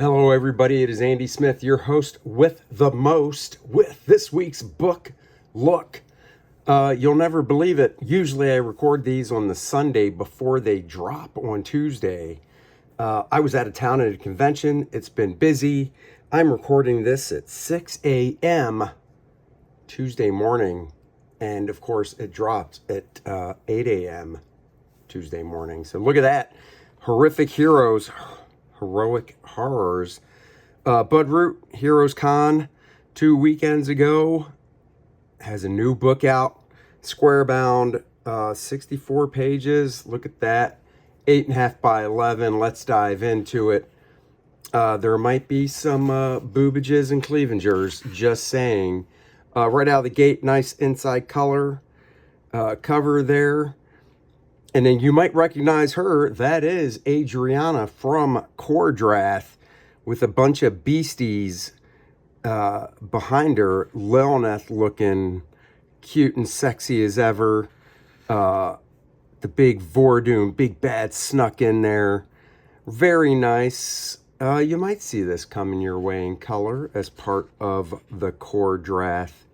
Hello, everybody. It is Andy Smith, your host with the most, with this week's book look. You'll never believe it. Usually I record these on the Sunday before they drop on Tuesday. I was out of town at a convention. It's been busy. I'm recording this at 6 a.m. Tuesday morning. And of course, it drops at 8 a.m. Tuesday morning. So look at that. Horrific Heroes. Heroic Horrors. Bud Root, Heroes Con, 2 weekends ago, has a new book out, square bound, 64 pages. Look at that, 8.5 by 11. Let's dive into it. There might be some boobages and cleavages, just saying. Right out of the gate, nice inside color cover there. And then you might recognize her. That is Adriana from KOR-DRATH with a bunch of beasties behind her. Lilith looking cute and sexy as ever. The big Vordoom, big bad snuck in there. Very nice. You might see this coming your way in color as part of the KOR-DRATH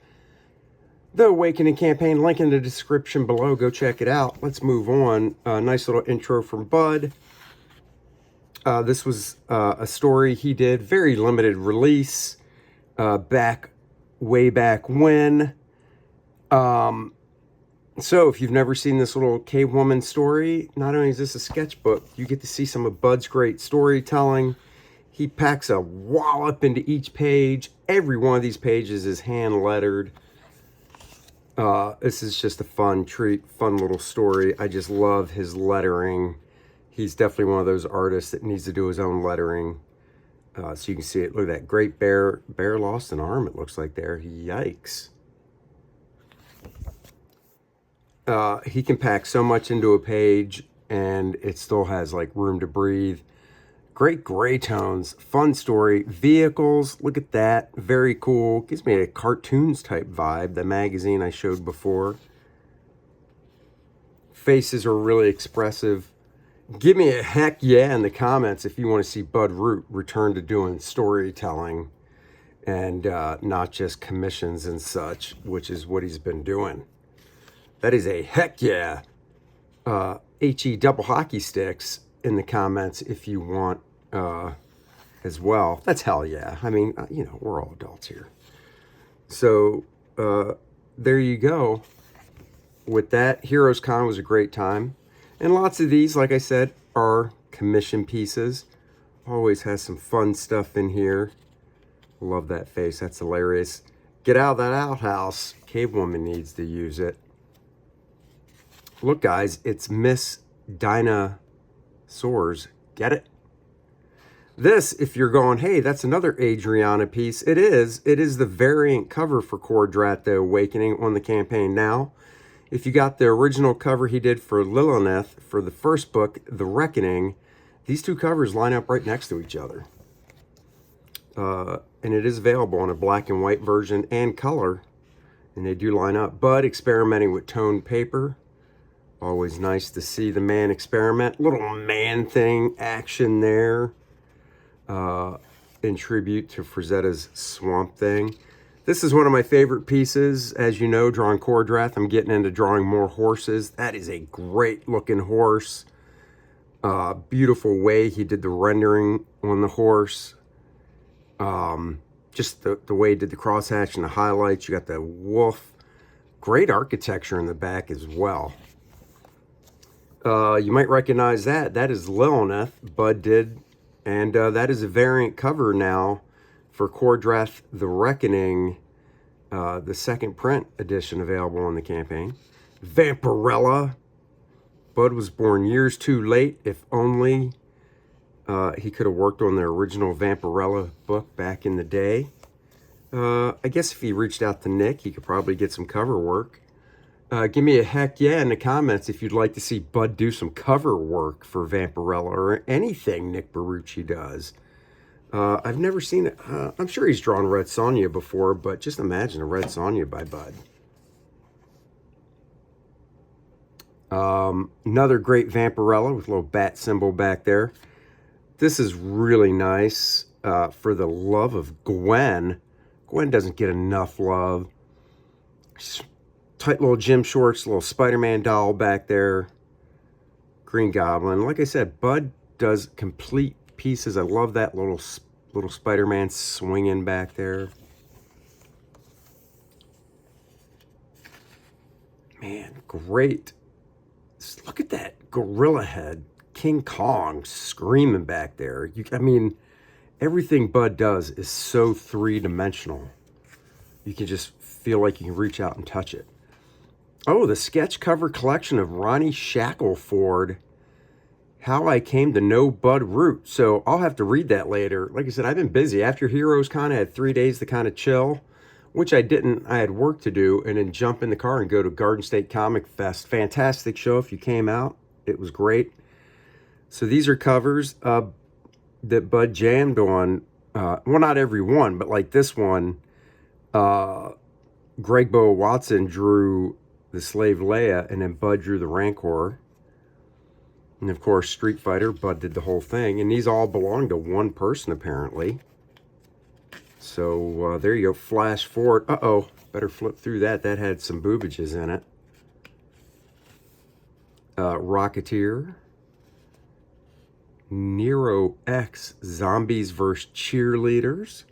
The Awakening campaign. Link in the description below. Go check it out. Let's move on. Nice little intro from Bud. This was a story he did, very limited release, way back when. So if you've never seen this little cave woman story, not only is this a sketchbook, you get to see some of Bud's great storytelling. He packs a wallop into each page. Every one of these pages is hand lettered. This is just a fun treat, fun little story. I just love his lettering. He's definitely one of those artists that needs to do his own lettering. So you can see it. Look at that great bear. Bear lost an arm, it looks like there. Yikes. He can pack so much into a page and it still has like room to breathe. Great gray tones, fun story. Vehicles, look at that, very cool. Gives me a cartoons type vibe, the magazine I showed before. Faces are really expressive. Give me a heck yeah in the comments if you want to see Bud Root return to doing storytelling and not just commissions and such, which is what he's been doing. That is a heck yeah. HE double hockey sticks in the comments if you want as well. That's hell yeah. I mean, you know, we're all adults here. So there you go. With that, Heroes Con was a great time. And lots of these, like I said, are commission pieces. Always has some fun stuff in here. Love that face. That's hilarious. Get out of that outhouse. Cave woman needs to use it. Look, guys, it's Miss Dinah Soares. Get it? This, if you're going, hey, that's another Adriana piece, it is. It is the variant cover for KOR-DRATH The Awakening on the campaign now. If you got the original cover he did for Lilith for the first book, The Reckoning, these two covers line up right next to each other. And it is available in a black and white version and color. And they do line up. Bud experimenting with toned paper. Always nice to see the man experiment. Little man thing action there. In tribute to Frazetta's Swamp Thing. This is one of my favorite pieces. As you know, drawing KOR-DRATH, I'm getting into drawing more horses. That is a great looking horse. Beautiful way he did the rendering on the horse. Just the way he did the crosshatch and the highlights. You got the wolf. Great architecture in the back as well. You might recognize that. That is Lilith, Bud did. And that is a variant cover now for KOR-DRATH The Reckoning, the second print edition available on the campaign. Vampirella. Bud was born years too late. If only he could have worked on the original Vampirella book back in the day. I guess if he reached out to Nick, he could probably get some cover work. Give me a heck yeah in the comments if you'd like to see Bud do some cover work for Vampirella or anything Nick Barucci does. I've never seen it. I'm sure he's drawn Red Sonja before, but just imagine a Red Sonja by Bud. Another great Vampirella with a little bat symbol back there. This is really nice. For the Love of Gwen. Gwen doesn't get enough love. Tight little gym shorts, little Spider-Man doll back there. Green Goblin. Like I said, Bud does complete pieces. I love that little Spider-Man swinging back there. Man, great. Look at that gorilla head. King Kong screaming back there. I mean, everything Bud does is so three-dimensional. You can just feel like you can reach out and touch it. Oh, the sketch cover collection of Ronnie Shackelford, How I Came to Know Bud Root. So I'll have to read that later. Like I said, I've been busy. After Heroes Con, I had 3 days to kind of chill, which I didn't. I had work to do, and then jump in the car and go to Garden State Comic Fest. Fantastic show if you came out. It was great. So these are covers that Bud jammed on. Well, not every one, but like this one, Greg Boa Watson drew the Slave Leia, and then Bud drew the Rancor. And of course, Street Fighter, Bud did the whole thing. And these all belong to one person, apparently. So there you go. Flash forward. Uh-oh. Better flip through that. That had some boobages in it. Rocketeer. Nero X. Zombies vs. Cheerleaders.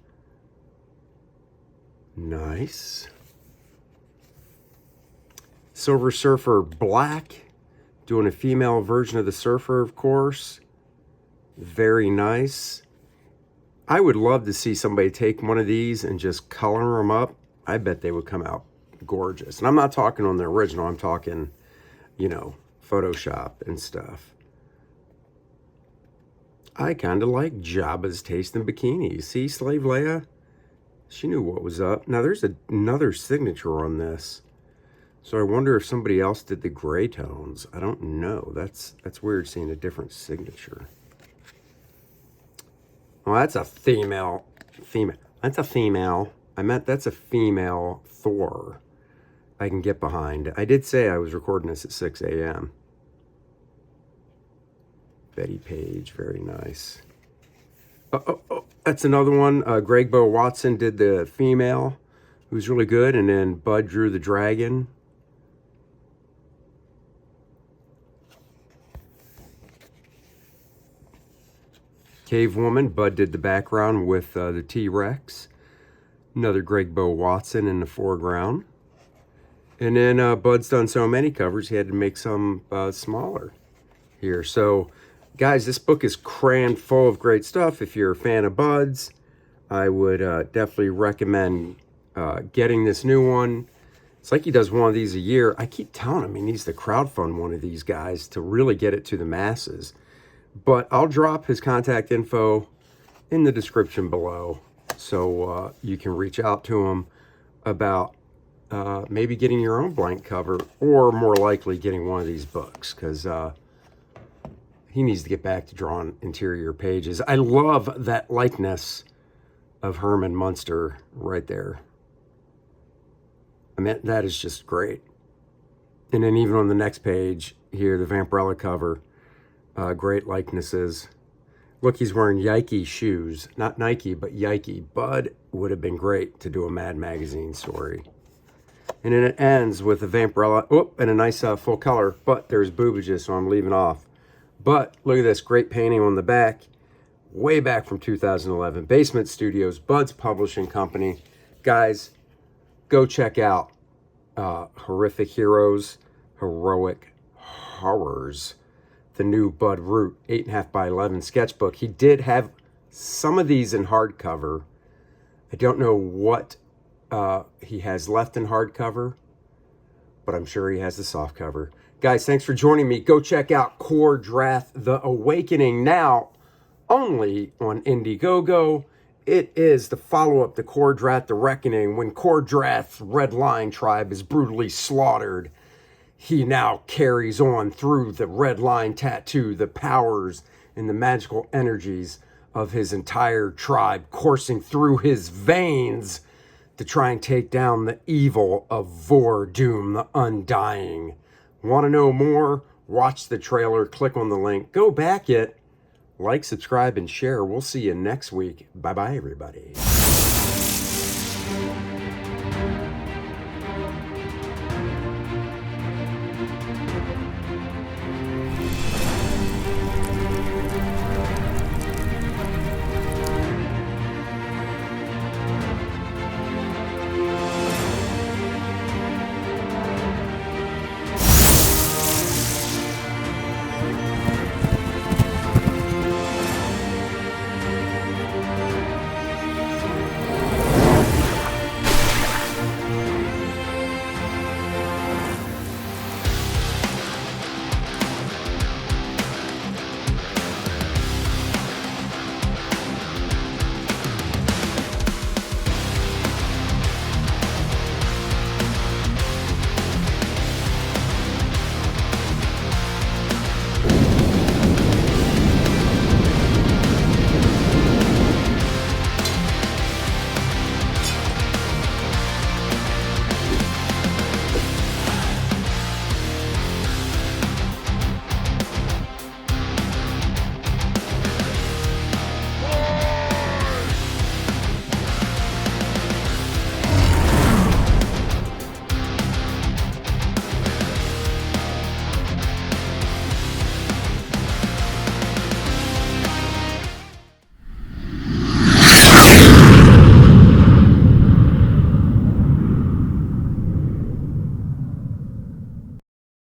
Nice. Silver Surfer Black, doing a female version of the Surfer, of course. Very nice. I would love to see somebody take one of these and just color them up. I bet they would come out gorgeous. And I'm not talking on the original. I'm talking, you know, Photoshop and stuff. I kind of like Jabba's taste in bikinis. See, Slave Leia? She knew what was up. Now, there's another signature on this. So I wonder if somebody else did the gray tones. I don't know. That's weird seeing a different signature. Well, that's a female. That's a female. I meant that's a female Thor. I can get behind. I did say I was recording this at 6 a.m. Betty Page, very nice. Oh, that's another one. Greg Boa Watson did the female, who's really good, and then Bud drew the dragon. Cave Woman, Bud did the background with the T-Rex. Another Greg Boa Watson in the foreground. And then Bud's done so many covers, he had to make some smaller here. So, guys, this book is crammed full of great stuff. If you're a fan of Bud's, I would definitely recommend getting this new one. It's like he does one of these a year. I keep telling him he needs to crowdfund one of these guys to really get it to the masses. But I'll drop his contact info in the description below, so you can reach out to him about maybe getting your own blank cover, or more likely getting one of these books, because he needs to get back to drawing interior pages. I love that likeness of Herman Munster right there. I mean, that is just great. And then even on the next page here, the Vampirella cover, great likenesses. Look, he's wearing Yike shoes. Not Nike, but Yike. Bud would have been great to do a Mad Magazine story. And then it ends with a Vampirella, and a nice full color, but there's boobages, so I'm leaving off. But look at this great painting on the back, way back from 2011. Basement Studios, Bud's publishing company. Guys, go check out Horrific Heroes, Heroic Horrors, the new Bud Root 8.5 by 11 sketchbook. He did have some of these in hardcover. I don't know what he has left in hardcover, but I'm sure he has the soft cover. Guys, thanks for joining me. Go check out KOR-DRATH, The Awakening, now only on Indiegogo. It is the follow-up to KOR-DRATH, The Reckoning. When KOR-DRATH's Red Line tribe is brutally slaughtered, he now carries on through the Red Line tattoo, the powers and the magical energies of his entire tribe coursing through his veins to try and take down the evil of Vor-Doom, the Undying. Want to know more? Watch the trailer, click on the link, go back it, Like, subscribe, and share. We'll see you next week. Bye-bye, everybody.